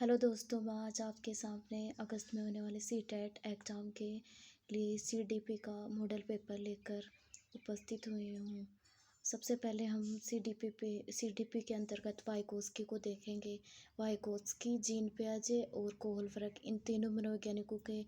Hello दोस्तों, मैं आज आपके सामने अगस्त में होने वाले सीटेट एग्ज़ाम के लिए सीडीपी का मॉडल पेपर लेकर उपस्थित हुई हूँ। सबसे पहले हम सीडीपी के अंतर्गत वाइगोत्स्की को देखेंगे। वाइगोत्स्की, जीन पियाजे और कोहलबर्ग इन तीनों मनोवैज्ञानिकों के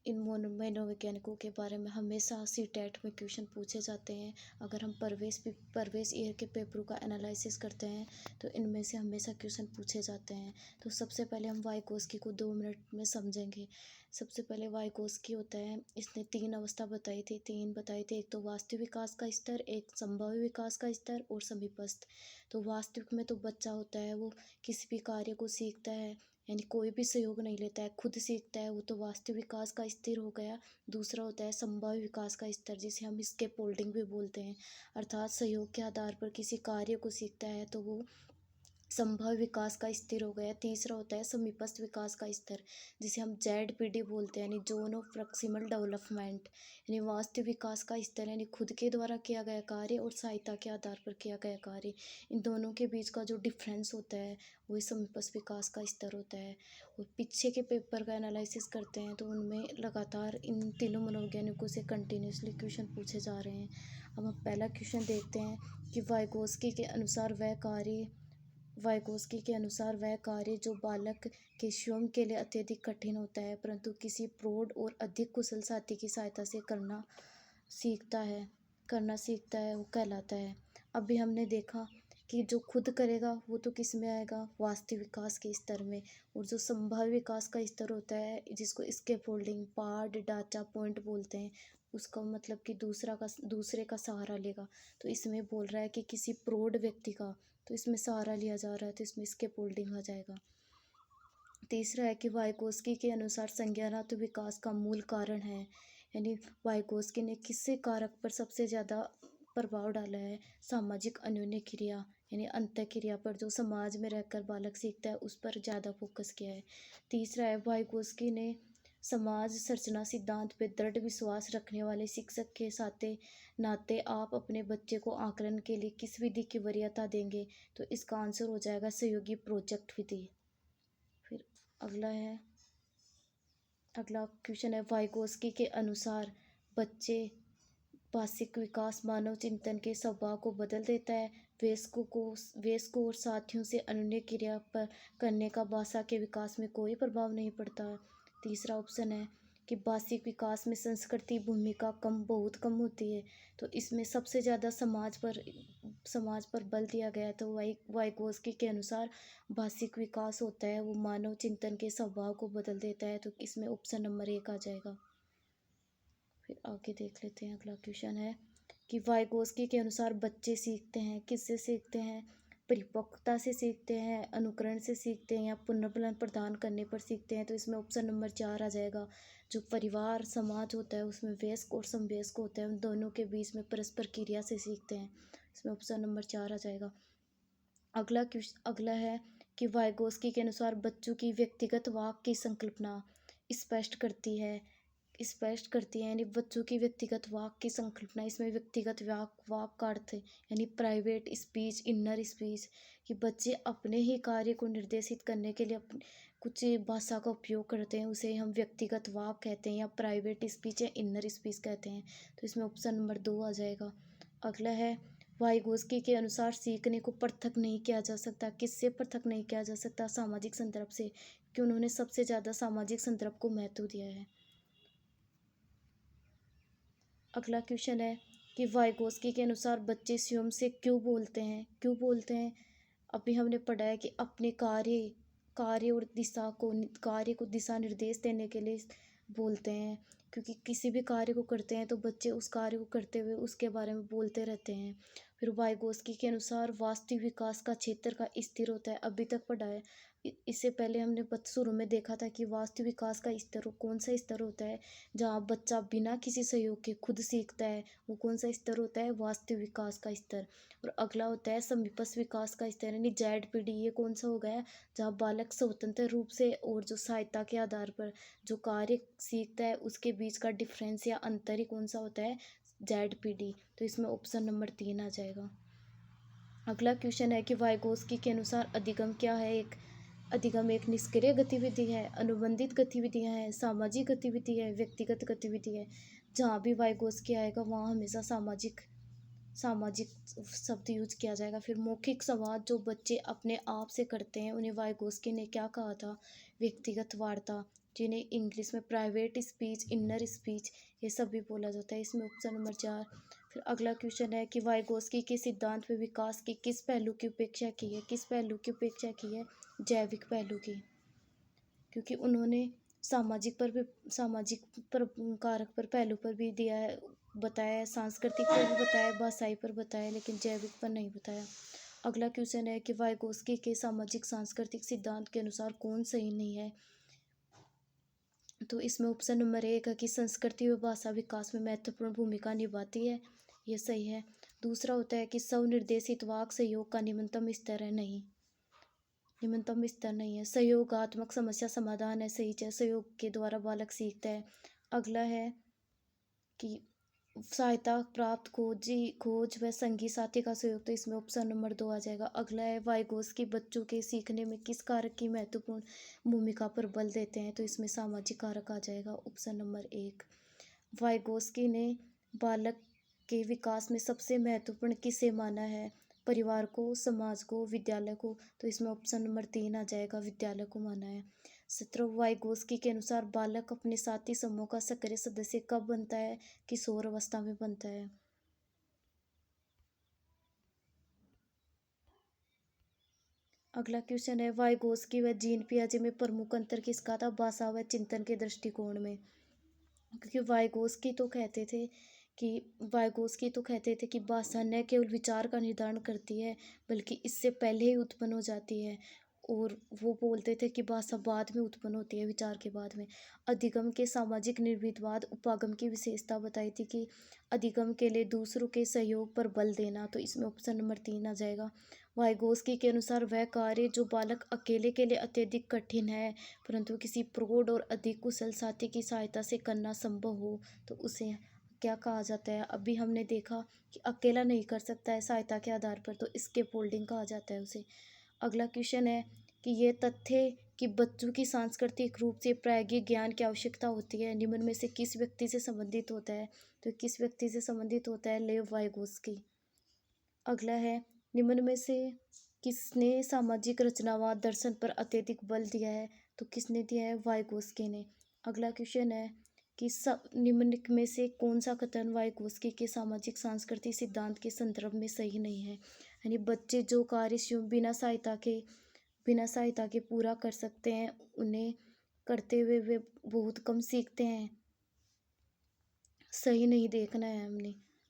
इन मनोवैज्ञानिकों के बारे में हमेशा सीटेट में क्वेश्चन पूछे जाते हैं। अगर हम परवेश ईयर के पेपरों का एनालिसिस करते हैं तो इनमें से हमेशा क्वेश्चन पूछे जाते हैं। तो सबसे पहले हम वाइगोत्स्की को 2 मिनट में समझेंगे। सबसे पहले वाइगोत्स्की होता है, इसने तीन अवस्था बताई थी। एक तो वास्तविक विकास का स्तर, एक संभाव्य विकास का स्तर और समीपस्थ। तो वास्तविक में तो बच्चा होता है वो किसी भी कार्य को सीखता है, यानी कोई भी सहयोग नहीं लेता है, खुद सीखता है, वो तो वास्तविक विकास का स्तर हो गया। दूसरा होता है संभाव्य विकास का स्तर, जिसे हम स्कैफोल्डिंग भी बोलते हैं, अर्थात सहयोग के आधार पर किसी कार्य को सीखता है तो वो संभाव्य विकास का स्तर हो गया। तीसरा होता है समीपस्थ विकास का स्तर, जिसे हम जेडपीडी बोलते हैं, यानी जोन ऑफ प्रॉक्सिमल डेवलपमेंट, यानी वास्तविक विकास का स्तर, यानी खुद के द्वारा किया गया कार्य और सहायता के आधार पर किया गया कार्य, इन दोनों के बीच का जो डिफरेंस होता है वही समीपस्थ विकास का स्तर होता है। और पीछे के पेपर का एनालिसिस करते हैं तो उनमें लगातार इन तीनों मनोवैज्ञानिकों से कंटिन्यूसली क्वेश्चन पूछे जा रहे हैं। अब हम पहला क्वेश्चन देखते हैं कि वाइगोत्स्की के अनुसार वह कार्य जो बालक के स्वयं के लिए अत्यधिक कठिन होता है, परंतु किसी प्रौढ़ और अधिक कुशल साथी की सहायता से करना सीखता है, वो कहलाता है। अभी हमने देखा कि जो खुद करेगा वो तो किस में आएगा, वास्तविक विकास के स्तर में। और जो संभाव्य विकास का स्तर होता है, जिसको स्कैफोल्डिंग, पार्ट, डाचा पॉइंट बोलते हैं, उसका मतलब कि दूसरे का सहारा लेगा। तो इसमें बोल रहा है कि किसी प्रौढ़ व्यक्ति का, तो इसमें सहारा लिया जा रहा है, तो इसमें स्कैफोल्डिंग आ जाएगा। तीसरा है कि वाइगोत्स्की के अनुसार संज्ञानात्मक विकास का मूल कारण है, यानी वाइगोत्स्की ने किससे कारक पर सबसे ज़्यादा प्रभाव डाला है, सामाजिक अन्योन्य क्रिया, यानी अंतःक्रिया पर, जो समाज में रहकर बालक सीखता है उस पर ज़्यादा फोकस किया है। तीसरा है वाइगोत्स्की ने समाज संरचना सिद्धांत पर दृढ़ विश्वास रखने वाले शिक्षक के साथ नाते आप अपने बच्चे को आकलन के लिए किस विधि की वरीयता देंगे, तो इसका आंसर हो जाएगा सहयोगी प्रोजेक्ट विधि। फिर अगला क्वेश्चन है, वाइगोत्स्की के अनुसार बच्चे भाषिक विकास मानव चिंतन के स्वभाव को बदल देता है। वयस्कों और साथियों से अनन्य क्रिया पर करने का भाषा के विकास में कोई प्रभाव नहीं पड़ता। तीसरा ऑप्शन है कि भाषिक विकास में संस्कृति भूमिका बहुत कम होती है। तो इसमें सबसे ज़्यादा समाज पर बल दिया गया है। तो वाइगोत्स्की के अनुसार भाषिक विकास होता है वो मानव चिंतन के स्वभाव को बदल देता है, तो इसमें ऑप्शन नंबर 1 आ जाएगा। फिर आगे देख लेते हैं। अगला क्वेश्चन है कि वाइगोत्स्की के अनुसार बच्चे सीखते हैं, किससे सीखते हैं, परिपक्वता से सीखते हैं, अनुकरण से सीखते हैं, या पुनर्बलन प्रदान करने पर सीखते हैं। तो इसमें ऑप्शन नंबर 4 आ जाएगा। जो परिवार समाज होता है उसमें वयस्क और समवयस्क होते हैं, उन दोनों के बीच में परस्पर क्रिया से सीखते हैं। इसमें ऑप्शन नंबर 4 आ जाएगा। अगला है कि वाइगोत्स्की के अनुसार बच्चों की व्यक्तिगत वाक की संकल्पना स्पष्ट करती है, यानी बच्चों की व्यक्तिगत वाक की संकल्पना। इसमें व्यक्तिगत वाक का अर्थ है यानी प्राइवेट स्पीच, इनर स्पीच, कि बच्चे अपने ही कार्य को निर्देशित करने के लिए अपने कुछ भाषा का उपयोग करते हैं, उसे हम व्यक्तिगत वाक कहते हैं, या प्राइवेट स्पीच या इनर स्पीच कहते हैं। तो इसमें ऑप्शन नंबर 2 आ जाएगा। अगला है, वाइगोत्स्की के अनुसार सीखने को पृथक नहीं किया जा सकता। किससे पृथक नहीं किया जा सकता, सामाजिक संदर्भ से, कि उन्होंने सबसे ज़्यादा सामाजिक संदर्भ को महत्व दिया है। अगला क्वेश्चन है कि वाइगोत्स्की के अनुसार बच्चे स्वयं से क्यों बोलते हैं। अभी हमने पढ़ा है कि अपने कार्य को दिशा निर्देश देने के लिए बोलते हैं, क्योंकि किसी भी कार्य को करते हैं तो बच्चे उस कार्य को करते हुए उसके बारे में बोलते रहते हैं। फिर वाइगोत्स्की के अनुसार वास्तविक विकास का क्षेत्र का स्तर होता है, अभी तक पढ़ा है। इससे पहले हमने शुरू में देखा था कि वास्तविक विकास का स्तर कौन सा स्तर होता है, जहाँ बच्चा बिना किसी सहयोग के खुद सीखता है, वो कौन सा स्तर होता है, वास्तविक विकास का स्तर। और अगला होता है समीपस्थ विकास का स्तर, यानी जेडपीडी, ये कौन सा हो गया, जहाँ बालक स्वतंत्र रूप से और जो सहायता के आधार पर जो कार्य सीखता है उसके बीच का डिफरेंस या अंतर ही कौन सा होता है, जेडपीडी। तो इसमें ऑप्शन नंबर 3 आ जाएगा। अगला क्वेश्चन है कि वाइगोत्स्की के अनुसार अधिगम क्या है। एक अधिगम एक निष्क्रिय गतिविधि है, अनुबंधित गतिविधियां हैं, सामाजिक गतिविधि है, व्यक्तिगत गतिविधि है। जहाँ भी वाइगोस्की आएगा वहाँ हमेशा सामाजिक सामाजिक शब्द यूज किया जाएगा। फिर मौखिक संवाद जो बच्चे अपने आप से करते हैं उन्हें वाइगोस्की ने क्या कहा था? व्यक्तिगत वार्ता, जिन्हें इंग्लिश में प्राइवेट स्पीच, इनर स्पीच, ये सब भी बोला जाता है। इसमें ऑप्शन नंबर 4। फिर अगला क्वेश्चन है कि वाइगोस्की के सिद्धांत में विकास के किस पहलू की उपेक्षा की है? किस पहलू की उपेक्षा की है? जैविक पहलू की, क्योंकि उन्होंने सामाजिक पर भी सामाजिक पर कारक पर पहलू पर भी दिया है, बताया है, सांस्कृतिक पर भी बताया, भाषाई पर बताया, लेकिन जैविक पर नहीं बताया। अगला क्वेश्चन है कि वाइगोस्की के सामाजिक सांस्कृतिक सिद्धांत के अनुसार कौन सही नहीं है? तो इसमें ऑप्शन नंबर 1 है कि संस्कृति व भाषा विकास में महत्वपूर्ण भूमिका निभाती है, ये सही है। दूसरा होता है कि स्वनिर्देशित वाक सहयोग का निम्नतम स्तर है, नहीं, निम्नतम स्तर नहीं है। सहयोगात्मक समस्या समाधान है, सही है, सहयोग के द्वारा बालक सीखता है। अगला है कि सहायता प्राप्त खोज व संगी साथी का सहयोग, तो इसमें ऑप्शन नंबर 2 आ जाएगा। अगला है वाइगोस्की बच्चों के सीखने में किस कारक की महत्वपूर्ण भूमिका पर बल देते हैं? तो इसमें सामाजिक कारक आ जाएगा, ऑप्शन नंबर 1। वाइगोस्की ने बालक के विकास में सबसे महत्वपूर्ण किसे माना है? परिवार को, समाज को, विद्यालय को, तो इसमें ऑप्शन नंबर 3 आ जाएगा, विद्यालय को माना है। 17 वाइगोस्की के अनुसार बालक अपने साथी समूह का सक्रिय सदस्य कब बनता है? किशोर अवस्था में बनता है। अगला क्वेश्चन है वाइगोस्की व जीन पियाजे में प्रमुख अंतर किसका था? भाषा व चिंतन के दृष्टिकोण में, क्योंकि वाइगोस्की तो कहते थे कि भाषा न केवल विचार का निर्धारण करती है बल्कि इससे पहले ही उत्पन्न हो जाती है, और वो बोलते थे कि भाषा बाद में उत्पन्न होती है, विचार के बाद में। अधिगम के सामाजिक निर्विवाद उपागम की विशेषता बताई थी कि अधिगम के लिए दूसरों के सहयोग पर बल देना, तो इसमें ऑप्शन नंबर 3 आ जाएगा। वाइगोस्की के अनुसार वह कार्य जो बालक अकेले के लिए अत्यधिक कठिन है परंतु किसी प्रौढ़ और अधिक कुशल साथी की सहायता से करना संभव हो, तो उसे क्या कहा जाता है? अभी हमने देखा कि अकेला नहीं कर सकता है सहायता के आधार पर, तो स्केप फोल्डिंग कहा जाता है उसे। अगला क्वेश्चन है कि ये तथ्य कि बच्चों की सांस्कृतिक रूप से प्रायोगिक ज्ञान की आवश्यकता होती है निम्न में से किस व्यक्ति से संबंधित होता है? तो किस व्यक्ति से संबंधित होता है? लेव वाइगोस्की। अगला है निम्न में से किसने सामाजिक रचनावाद दर्शन पर अत्यधिक बल दिया है? तो किसने दिया है? वाइगोस्की ने। अगला क्वेश्चन है कि निम्न में से कौन सा कथन वाइगोस्की के सामाजिक सांस्कृतिक सिद्धांत के संदर्भ में सही नहीं है? यानी बच्चे जो कार्य स्वयं बिना सहायता के पूरा कर सकते हैं उन्हें करते हुए वे बहुत कम सीखते हैं, सही नहीं देखना है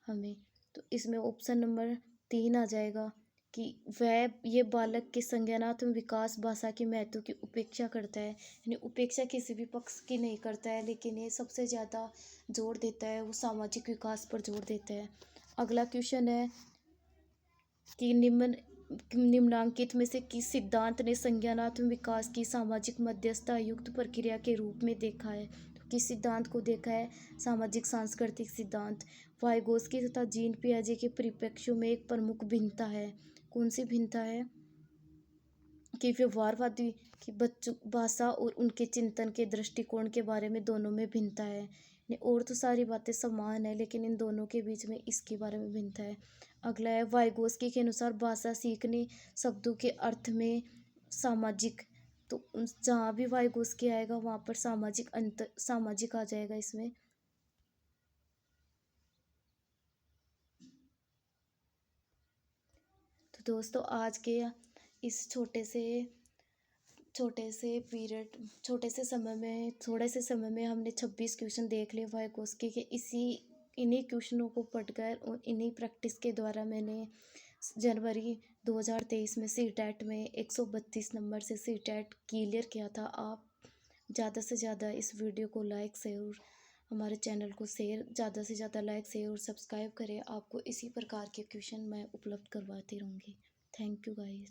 हमें। तो इसमें ऑप्शन नंबर 3 आ जाएगा कि वह ये बालक के संज्ञानात्मक विकास भाषा के महत्व की उपेक्षा करता है, यानी उपेक्षा किसी भी पक्ष की नहीं करता है, लेकिन ये सबसे ज़्यादा जोर देता है वो सामाजिक विकास पर जोर देता है। अगला क्वेश्चन है कि निम्नांकित में से किस सिद्धांत ने संज्ञानात्मक विकास की सामाजिक मध्यस्थता युक्त प्रक्रिया के रूप में देखा है? तो किस सिद्धांत को देखा है? सामाजिक सांस्कृतिक सिद्धांत। वाइगोस्की तथा जीन पियाजे के परिप्रेक्ष्यों में एक प्रमुख भिन्नता है, कौन सी भिन्नता है? कि व्यवहारवादी कि बच्चों भाषा और उनके चिंतन के दृष्टिकोण के बारे में दोनों में भिन्नता है, और तो सारी बातें समान है लेकिन इन दोनों के बीच में इसके बारे में भिन्नता है। अगला है वाइगोस्की के अनुसार भाषा सीखने शब्दों के अर्थ में सामाजिक, तो जहाँ भी वाइगोस्की आएगा वहाँ पर सामाजिक आ जाएगा इसमें। तो दोस्तों आज के इस छोटे से समय में थोड़े से समय में हमने 26 क्वेश्चन देख लिए वाइगोस्की के। इन्हीं क्वेश्चनों को पढ़कर और इन्हीं प्रैक्टिस के द्वारा मैंने जनवरी 2023 में सीटेट में 132 नंबर से सीटेट क्लियर किया था। आप ज़्यादा से ज़्यादा इस वीडियो को लाइक शेयर, हमारे चैनल को ज़्यादा से ज़्यादा लाइक शेयर और सब्सक्राइब करें। आपको इसी प्रकार के क्वेश्चन मैं उपलब्ध करवाती रहूँगी। Thank you guys.